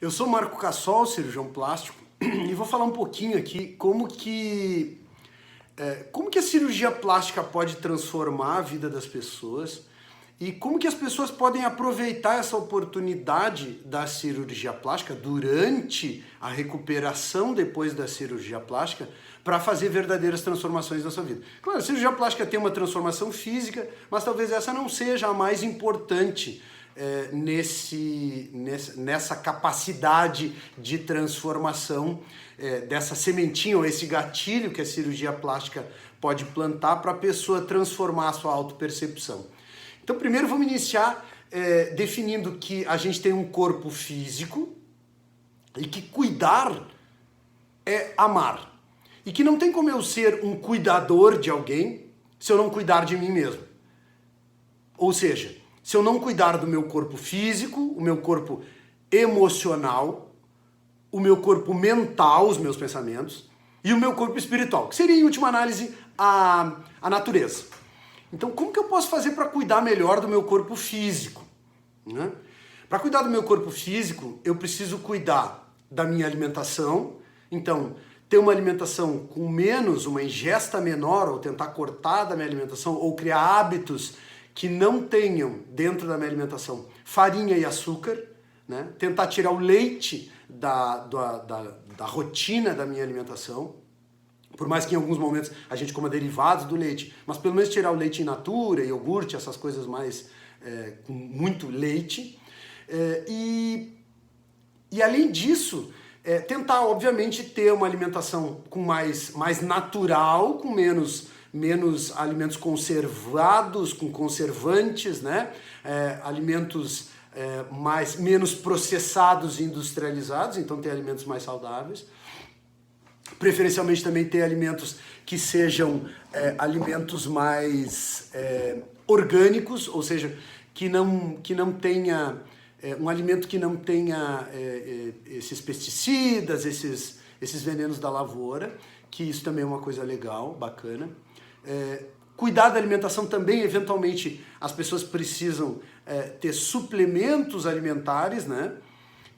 Eu sou Marco Cassol, cirurgião plástico, e vou falar um pouquinho aqui como que a cirurgia plástica pode transformar a vida das pessoas e como que as pessoas podem aproveitar essa oportunidade da cirurgia plástica durante a recuperação depois da cirurgia plástica para fazer verdadeiras transformações na sua vida. Claro, a cirurgia plástica tem uma transformação física, mas talvez essa não seja a mais importante nessa capacidade de transformação dessa sementinha ou esse gatilho que a cirurgia plástica pode plantar para a pessoa transformar a sua autopercepção. Então, primeiro vamos iniciar definindo que a gente tem um corpo físico e que cuidar é amar. E que não tem como eu ser um cuidador de alguém se eu não cuidar de mim mesmo. Ou seja, se eu não cuidar do meu corpo físico, o meu corpo emocional, o meu corpo mental, os meus pensamentos, e o meu corpo espiritual, que seria, em última análise, a natureza. Então, como que eu posso fazer para cuidar melhor do meu corpo físico? Né? Para cuidar do meu corpo físico, eu preciso cuidar da minha alimentação. Então, ter uma alimentação com menos, uma ingesta menor, ou tentar cortar da minha alimentação, ou criar hábitos que não tenham dentro da minha alimentação farinha e açúcar, né? Tentar tirar o leite da rotina da minha alimentação, por mais que em alguns momentos a gente coma derivados do leite, mas pelo menos tirar o leite in natura, iogurte, essas coisas mais com muito leite. E além disso, tentar obviamente ter uma alimentação com mais natural, com menos alimentos conservados, com conservantes, né? Alimentos menos processados e industrializados, então ter alimentos mais saudáveis. Preferencialmente também ter alimentos que sejam alimentos mais orgânicos, ou seja, que não tenha um alimento que não tenha esses pesticidas, esses venenos da lavoura, que isso também é uma coisa legal, bacana. Cuidar da alimentação também, eventualmente, as pessoas precisam ter suplementos alimentares, né?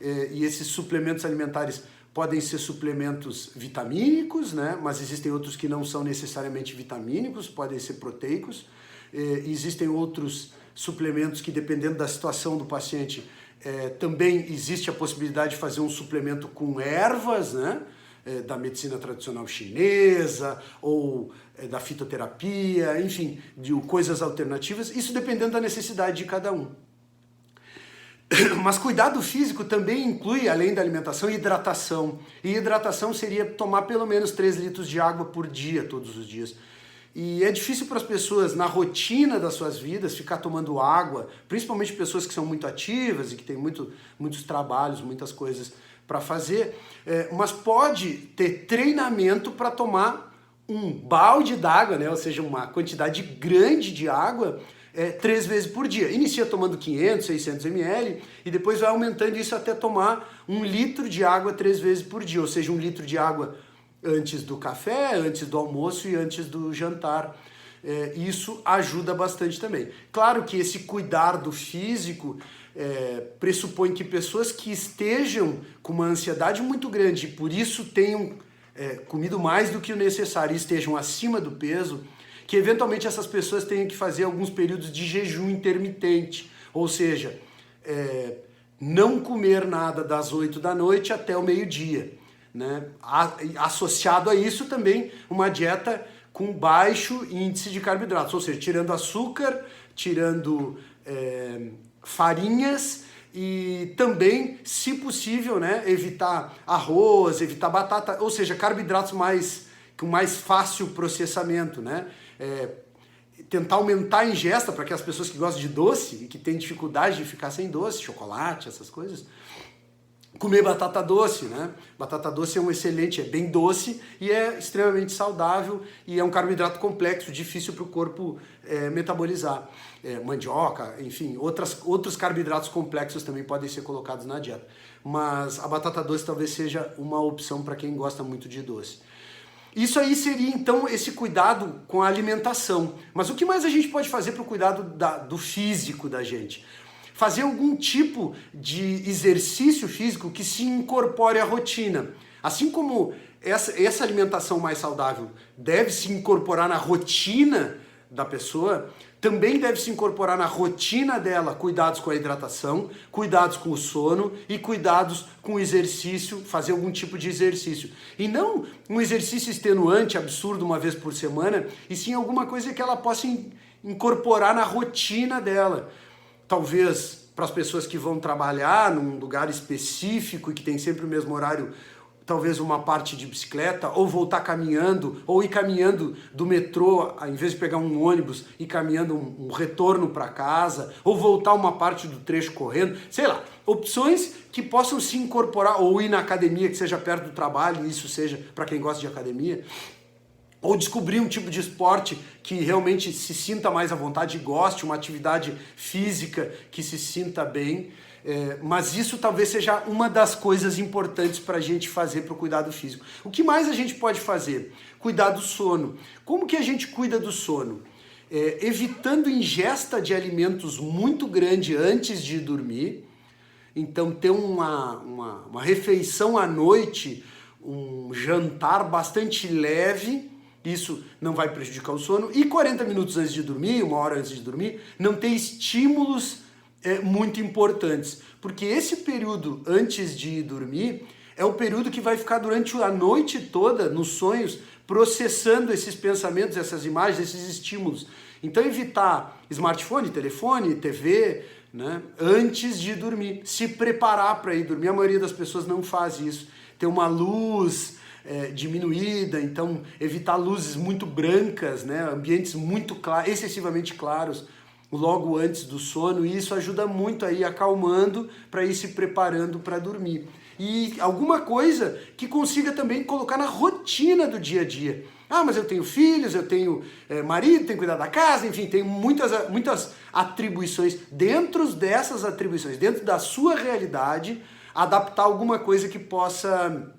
E esses suplementos alimentares podem ser suplementos vitamínicos, né? Mas existem outros que não são necessariamente vitamínicos, podem ser proteicos. Existem outros suplementos que, dependendo da situação do paciente, também existe a possibilidade de fazer um suplemento com ervas, né? Da medicina tradicional chinesa ou da fitoterapia, enfim, de coisas alternativas, isso dependendo da necessidade de cada um. Mas cuidado físico também inclui, além da alimentação, hidratação. E hidratação seria tomar pelo menos 3 litros de água por dia, todos os dias. E é difícil para as pessoas, na rotina das suas vidas, ficar tomando água, principalmente pessoas que são muito ativas e que têm muitos trabalhos, muitas coisas para fazer, mas pode ter treinamento para tomar um balde d'água, né? Ou seja, uma quantidade grande de água 3 vezes por dia. Inicia tomando 500, 600 ml e depois vai aumentando isso até tomar 1 litro de água 3 vezes por dia, ou seja, 1 litro de água antes do café, antes do almoço e antes do jantar. Isso ajuda bastante também. Claro que esse cuidar do físico pressupõe que pessoas que estejam com uma ansiedade muito grande e por isso tenham comido mais do que o necessário e estejam acima do peso, que eventualmente essas pessoas tenham que fazer alguns períodos de jejum intermitente, ou seja, não comer nada das 8 da noite até o meio-dia, né? Associado a isso também uma dieta com baixo índice de carboidratos, ou seja, tirando açúcar, tirando farinhas e também, se possível, né, evitar arroz, evitar batata, ou seja, carboidratos com mais fácil processamento, né? Tentar aumentar a ingesta para que as pessoas que gostam de doce e que têm dificuldade de ficar sem doce, chocolate, essas coisas, comer batata doce, né? Batata doce é um excelente, é bem doce e é extremamente saudável e é um carboidrato complexo, difícil para o corpo metabolizar. Mandioca, enfim, outros carboidratos complexos também podem ser colocados na dieta. Mas a batata doce talvez seja uma opção para quem gosta muito de doce. Isso aí seria, então, esse cuidado com a alimentação. Mas o que mais a gente pode fazer para o cuidado do físico da gente? fazer algum tipo de exercício físico que se incorpore à rotina. Assim como essa alimentação mais saudável deve se incorporar na rotina da pessoa, também deve se incorporar na rotina dela cuidados com a hidratação, cuidados com o sono e cuidados com o exercício, fazer algum tipo de exercício. E não um exercício extenuante, absurdo, uma vez por semana, e sim alguma coisa que ela possa incorporar na rotina dela. Talvez para as pessoas que vão trabalhar num lugar específico e que tem sempre o mesmo horário, talvez uma parte de bicicleta, ou voltar caminhando, ou ir caminhando do metrô, ao invés de pegar um ônibus, ir caminhando um retorno para casa, ou voltar uma parte do trecho correndo, sei lá, opções que possam se incorporar, ou ir na academia que seja perto do trabalho, e isso seja para quem gosta de academia, ou descobrir um tipo de esporte que realmente se sinta mais à vontade e goste, uma atividade física que se sinta bem. Mas isso talvez seja uma das coisas importantes para a gente fazer para o cuidado físico. O que mais a gente pode fazer? Cuidar do sono. Como que a gente cuida do sono? Evitando ingesta de alimentos muito grande antes de dormir. Então ter uma refeição à noite, um jantar bastante leve, isso não vai prejudicar o sono. E 40 minutos antes de dormir, 1 hora antes de dormir, não ter estímulos muito importantes, porque esse período antes de ir dormir é o período que vai ficar durante a noite toda nos sonhos processando esses pensamentos, essas imagens, esses estímulos. Então evitar smartphone, telefone, TV, né, antes de dormir, se preparar para ir dormir. A maioria das pessoas não faz isso. Ter uma luz diminuída, então evitar luzes muito brancas, né, ambientes muito excessivamente claros logo antes do sono, e isso ajuda muito a ir acalmando para ir se preparando para dormir. E alguma coisa que consiga também colocar na rotina do dia a dia. Ah, mas eu tenho filhos, eu tenho marido, tenho que cuidar da casa, enfim, tem muitas atribuições. Dentro dessas atribuições, dentro da sua realidade, adaptar alguma coisa que possa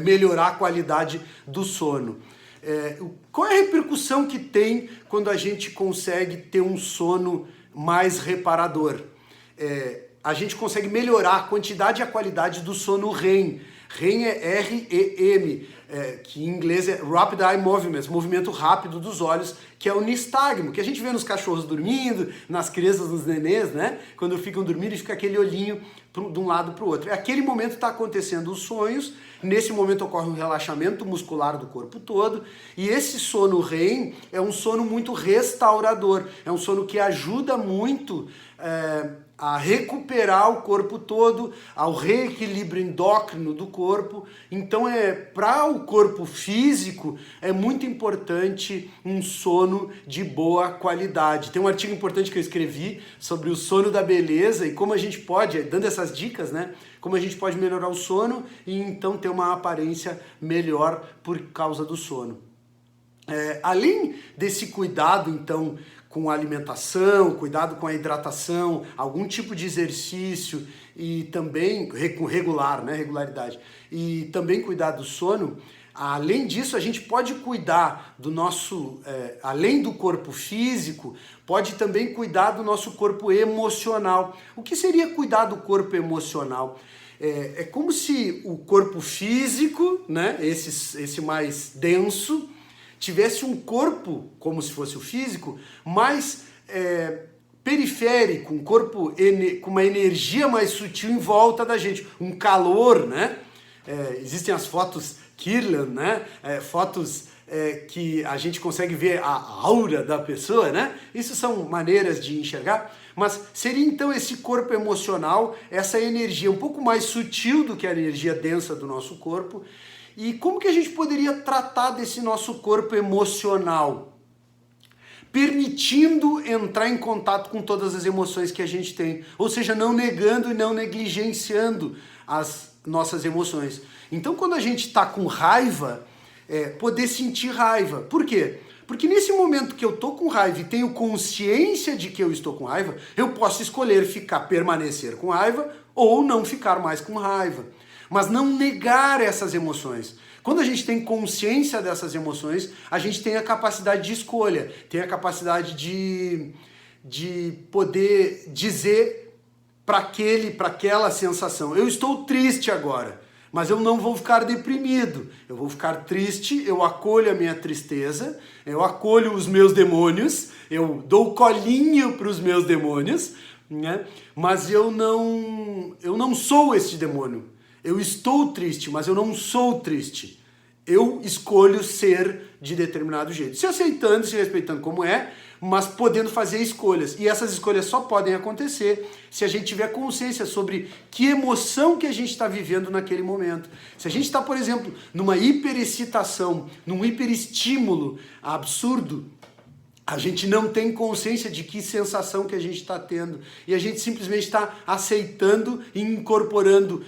melhorar a qualidade do sono. Qual é a repercussão que tem quando a gente consegue ter um sono mais reparador? A gente consegue melhorar a quantidade e a qualidade do sono REM. REM é R-E-M, que em inglês é Rapid Eye Movements, movimento rápido dos olhos, que é o nistagmo, que a gente vê nos cachorros dormindo, nas crianças, nos nenês, né? Quando ficam dormindo e fica aquele olhinho de um lado para o outro. Aquele momento está acontecendo os sonhos, nesse momento ocorre um relaxamento muscular do corpo todo, e esse sono REM é um sono muito restaurador, é um sono que ajuda muito a recuperar o corpo todo, ao reequilíbrio endócrino do corpo. Então para o corpo físico é muito importante um sono de boa qualidade. Tem um artigo importante que eu escrevi sobre o sono da beleza e como a gente pode, dando essas dicas, né, como a gente pode melhorar o sono e então ter uma aparência melhor por causa do sono. Além desse cuidado, então, com a alimentação, cuidado com a hidratação, algum tipo de exercício e também com regularidade, e também cuidar do sono, além disso a gente pode cuidar do nosso, além do corpo físico, pode também cuidar do nosso corpo emocional. O que seria cuidar do corpo emocional? É como se o corpo físico, né, esse mais denso, tivesse um corpo, como se fosse o físico, mais periférico, um corpo com uma energia mais sutil em volta da gente, um calor, né? Existem as fotos Kirlian, né? Fotos que a gente consegue ver a aura da pessoa, né? Isso são maneiras de enxergar, mas seria então esse corpo emocional, essa energia um pouco mais sutil do que a energia densa do nosso corpo. E como que a gente poderia tratar desse nosso corpo emocional? Permitindo entrar em contato com todas as emoções que a gente tem. Ou seja, não negando e não negligenciando as nossas emoções. Então, quando a gente está com raiva, poder sentir raiva. Por quê? Porque nesse momento que eu estou com raiva e tenho consciência de que eu estou com raiva, eu posso escolher permanecer com raiva ou não ficar mais com raiva. Mas não negar essas emoções. Quando a gente tem consciência dessas emoções, a gente tem a capacidade de escolha, tem a capacidade de de poder dizer para aquela sensação: eu estou triste agora, mas eu não vou ficar deprimido, eu vou ficar triste, eu acolho a minha tristeza, eu acolho os meus demônios, eu dou colinho para os meus demônios, né? Mas eu não sou este demônio. Eu estou triste, mas eu não sou triste. Eu escolho ser de determinado jeito. Se aceitando, se respeitando como é, mas podendo fazer escolhas. E essas escolhas só podem acontecer se a gente tiver consciência sobre que emoção que a gente está vivendo naquele momento. Se a gente está, por exemplo, numa hiperexcitação, num hiperestímulo absurdo, a gente não tem consciência de que sensação que a gente está tendo. E a gente simplesmente está aceitando e incorporando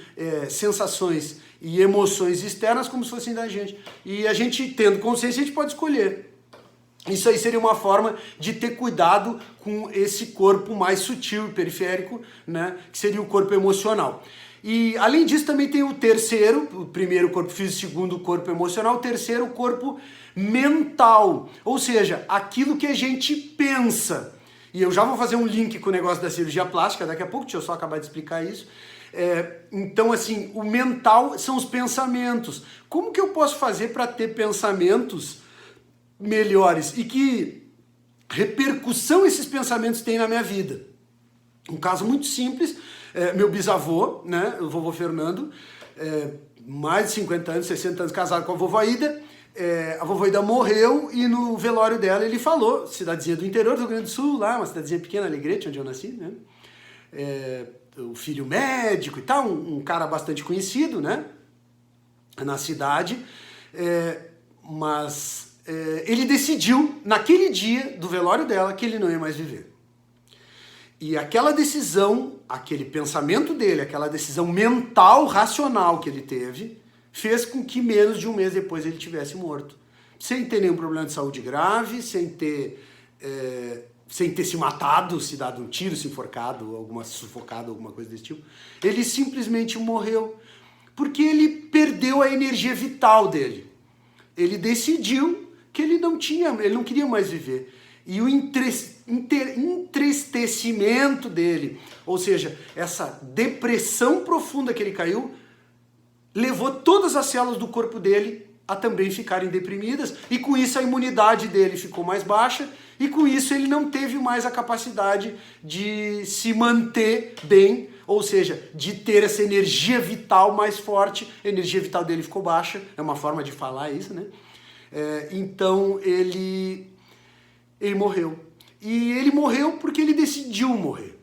sensações e emoções externas como se fossem da gente. E a gente, tendo consciência, a gente pode escolher. Isso aí seria uma forma de ter cuidado com esse corpo mais sutil e periférico, né? Que seria o corpo emocional. E além disso também tem o terceiro, o primeiro o corpo físico, o segundo o corpo emocional, o terceiro o corpo mental, ou seja, aquilo que a gente pensa. E eu já vou fazer um link com o negócio da cirurgia plástica daqui a pouco, deixa eu só acabar de explicar isso. Então assim, o mental são os pensamentos. Como que eu posso fazer para ter pensamentos melhores e que repercussão esses pensamentos têm na minha vida? Um caso muito simples, meu bisavô, né, o vovô Fernando, mais de 50 anos, 60 anos, casado com a vovó Ida. A vovó Ida morreu e no velório dela ele falou, cidadezinha do interior do Rio Grande do Sul, lá, uma cidadezinha pequena, Alegrete, onde eu nasci, né? O filho médico e tal, um cara bastante conhecido, né? Na cidade, mas ele decidiu, naquele dia do velório dela, que ele não ia mais viver. E aquela decisão, aquele pensamento dele, aquela decisão mental, racional que ele teve, fez com que menos de um mês depois ele tivesse morto. Sem ter nenhum problema de saúde grave, sem ter se matado, se dado um tiro, se enforcado, sufocado, alguma coisa desse tipo. Ele simplesmente morreu, porque ele perdeu a energia vital dele. Ele decidiu que ele não queria mais viver. E o entristecimento dele, ou seja, essa depressão profunda que ele caiu, levou todas as células do corpo dele a também ficarem deprimidas, e com isso a imunidade dele ficou mais baixa, e com isso ele não teve mais a capacidade de se manter bem, ou seja, de ter essa energia vital mais forte. A energia vital dele ficou baixa, é uma forma de falar isso, né? Então ele morreu. E ele morreu porque ele decidiu morrer.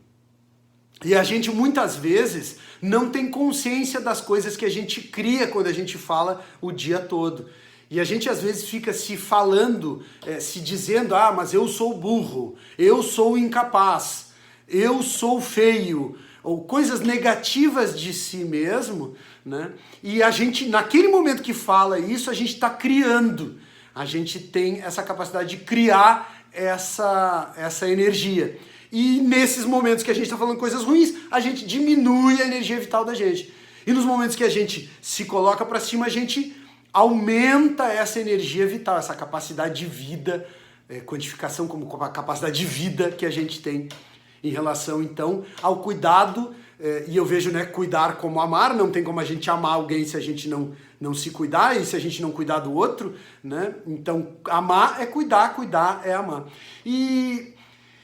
E a gente muitas vezes não tem consciência das coisas que a gente cria quando a gente fala o dia todo. E a gente às vezes fica se falando, se dizendo: ah, mas eu sou burro, eu sou incapaz, eu sou feio, ou coisas negativas de si mesmo, né? E a gente, naquele momento que fala isso, a gente está criando. A gente tem essa capacidade de criar essa energia. E nesses momentos que a gente está falando coisas ruins, a gente diminui a energia vital da gente. E nos momentos que a gente se coloca para cima, a gente aumenta essa energia vital, essa capacidade de vida, quantificação como a capacidade de vida que a gente tem em relação, então, ao cuidado. E eu vejo, né, cuidar como amar. Não tem como a gente amar alguém se a gente não se cuidar, e se a gente não cuidar do outro, né? Então, amar é cuidar, cuidar é amar. E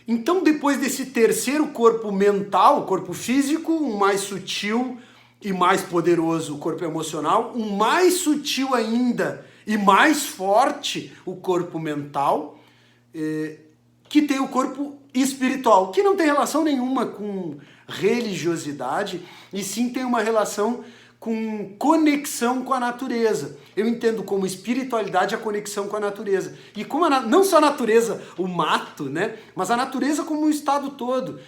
então, depois desse terceiro corpo mental, o corpo físico, um mais sutil e mais poderoso, o corpo emocional, um mais sutil ainda e mais forte, o corpo mental, que tem o corpo espiritual, que não tem relação nenhuma com religiosidade, e sim tem uma relação com conexão com a natureza. Eu entendo como espiritualidade a conexão com a natureza. E como não só a natureza, o mato, né? Mas a natureza como um estado todo.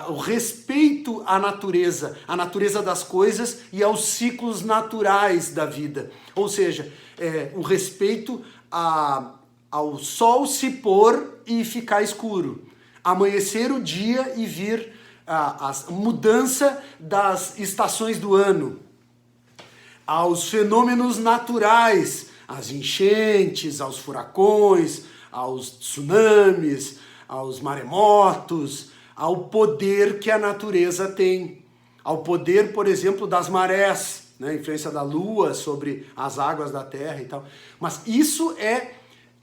O respeito à natureza das coisas e aos ciclos naturais da vida. Ou seja, o respeito ao sol se pôr e ficar escuro. Amanhecer o dia e vir a mudança das estações do ano. Aos fenômenos naturais, às enchentes, aos furacões, aos tsunamis, aos maremotos, ao poder que a natureza tem, ao poder, por exemplo, das marés, né? A influência da lua sobre as águas da terra e tal. Mas isso é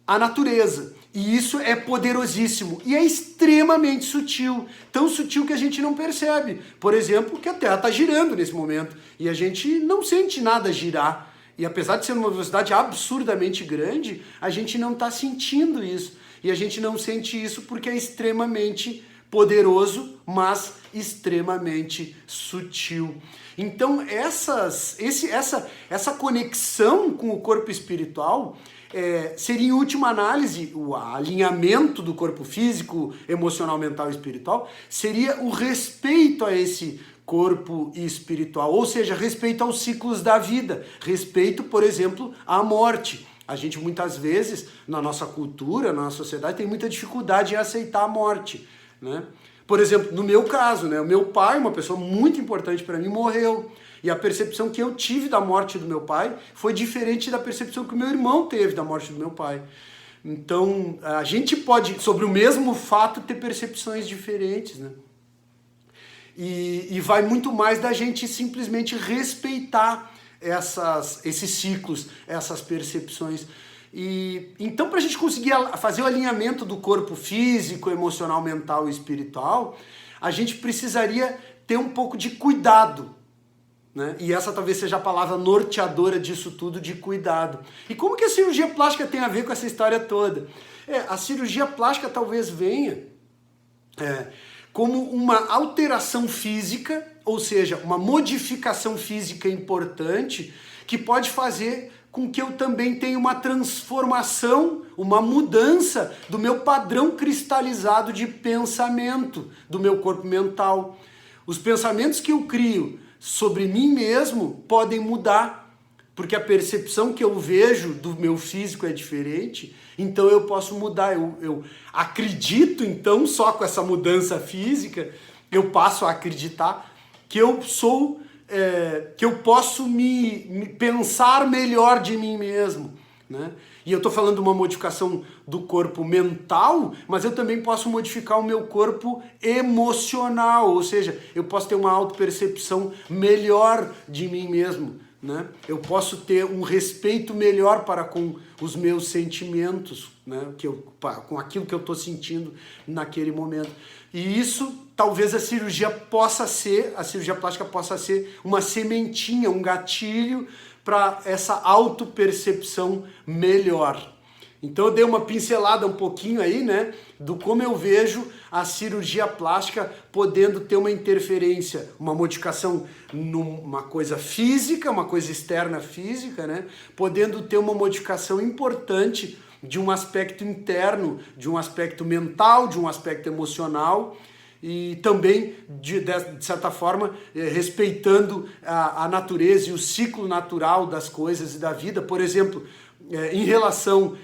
a natureza, e isso é poderosíssimo, e é extremamente sutil, tão sutil que a gente não percebe. Por exemplo, que a Terra está girando nesse momento, e a gente não sente nada girar. E apesar de ser uma velocidade absurdamente grande, a gente não está sentindo isso. E a gente não sente isso porque é extremamente poderoso, mas extremamente sutil. Então essa conexão com o corpo espiritual seria, em última análise, o alinhamento do corpo físico, emocional, mental e espiritual, seria o respeito a esse corpo espiritual, ou seja, respeito aos ciclos da vida, respeito, por exemplo, à morte. A gente muitas vezes, na nossa cultura, na nossa sociedade, tem muita dificuldade em aceitar a morte, né? Por exemplo, no meu caso, né, o meu pai, uma pessoa muito importante para mim, morreu. E a percepção que eu tive da morte do meu pai foi diferente da percepção que o meu irmão teve da morte do meu pai. Então, a gente pode, sobre o mesmo fato, ter percepções diferentes, né? E vai muito mais da gente simplesmente respeitar esses ciclos, essas percepções. E então, para a gente conseguir fazer o alinhamento do corpo físico, emocional, mental e espiritual, a gente precisaria ter um pouco de cuidado, né? E essa talvez seja a palavra norteadora disso tudo, de cuidado. E como que a cirurgia plástica tem a ver com essa história toda? A cirurgia plástica talvez venha como uma alteração física, ou seja, uma modificação física importante, que pode fazer com que eu também tenha uma transformação, uma mudança do meu padrão cristalizado de pensamento, do meu corpo mental. Os pensamentos que eu crio sobre mim mesmo podem mudar, porque a percepção que eu vejo do meu físico é diferente, então eu posso mudar. Eu acredito, então, só com essa mudança física, eu passo a acreditar que eu sou... que eu posso me pensar melhor de mim mesmo, né? E eu estou falando de uma modificação do corpo mental, mas eu também posso modificar o meu corpo emocional, ou seja, eu posso ter uma autopercepção melhor de mim mesmo, né? Eu posso ter um respeito melhor para com os meus sentimentos, né? Com aquilo que eu estou sentindo naquele momento. E isso, talvez a cirurgia plástica possa ser uma sementinha, um gatilho para essa autopercepção melhor. Então eu dei uma pincelada um pouquinho aí, né, do como eu vejo a cirurgia plástica podendo ter uma interferência, uma modificação numa coisa física, uma coisa externa física, né, podendo ter uma modificação importante de um aspecto interno, de um aspecto mental, de um aspecto emocional, e também, de certa forma, respeitando a natureza e o ciclo natural das coisas e da vida. Por exemplo, em relação